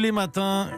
les matins.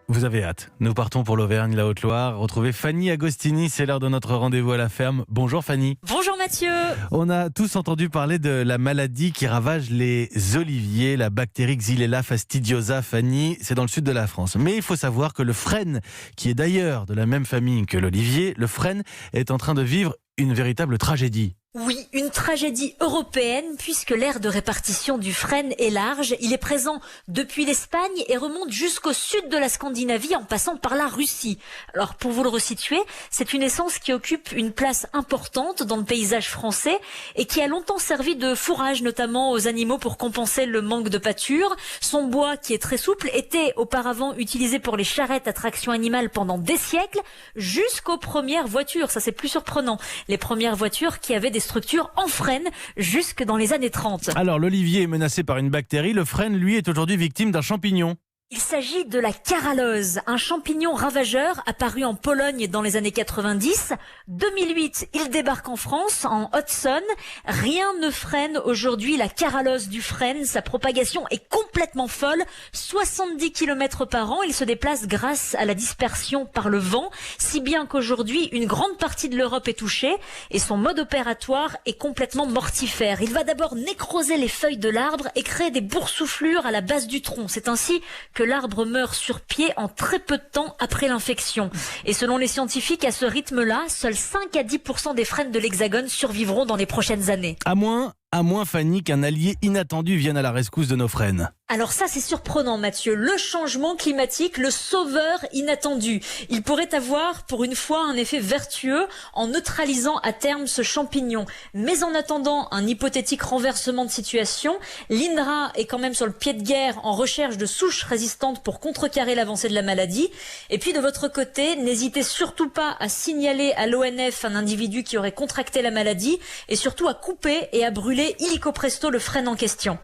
Vous avez hâte. Nous partons pour l'Auvergne, la Haute-Loire. Retrouver Fanny Agostini, c'est l'heure de notre rendez-vous à la ferme. Bonjour Fanny. Bonjour Mathieu. On a tous entendu parler de la maladie qui ravage les oliviers, la bactérie Xylella fastidiosa. Fanny, c'est dans le sud de la France. Mais il faut savoir que le frêne, qui est d'ailleurs de la même famille que l'olivier, le frêne est en train de vivre une véritable tragédie. Oui, une tragédie européenne puisque l'aire de répartition du frêne est large. Il est présent depuis l'Espagne et remonte jusqu'au sud de la Scandinavie en passant par la Russie. Alors pour vous le resituer, c'est une essence qui occupe une place importante dans le paysage français et qui a longtemps servi de fourrage notamment aux animaux pour compenser le manque de pâture. Son bois qui est très souple était auparavant utilisé pour les charrettes à traction animale pendant des siècles jusqu'aux premières voitures. Ça c'est plus surprenant. Les premières voitures qui avaient des structures en frêne jusque dans les années 30. Alors l'olivier est menacé par une bactérie, le frêne lui est aujourd'hui victime d'un champignon. Il s'agit de la caralose, un champignon ravageur apparu en Pologne dans les années 90. 2008, il débarque en France, en Haute-Saône. Rien ne freine aujourd'hui la caralose du frêne. Sa propagation est complètement folle. 70 km par an. Il se déplace grâce à la dispersion par le vent, si bien qu'aujourd'hui, une grande partie de l'Europe est touchée et son mode opératoire est complètement mortifère. Il va d'abord nécroser les feuilles de l'arbre et créer des boursouflures à la base du tronc. C'est ainsi que l'arbre meurt sur pied en très peu de temps après l'infection. Et selon les scientifiques, à ce rythme-là, seuls 5 à 10% des frênes de l'Hexagone survivront dans les prochaines années. À moins Fanny, qu'un allié inattendu vienne à la rescousse de nos frênes. Alors ça, c'est surprenant, Mathieu. Le changement climatique, le sauveur inattendu. Il pourrait avoir, pour une fois, un effet vertueux en neutralisant à terme ce champignon. Mais en attendant un hypothétique renversement de situation, l'INRA est quand même sur le pied de guerre en recherche de souches résistantes pour contrecarrer l'avancée de la maladie. Et puis, de votre côté, n'hésitez surtout pas à signaler à l'ONF un individu qui aurait contracté la maladie et surtout à couper et à brûler illico presto le frêne en question.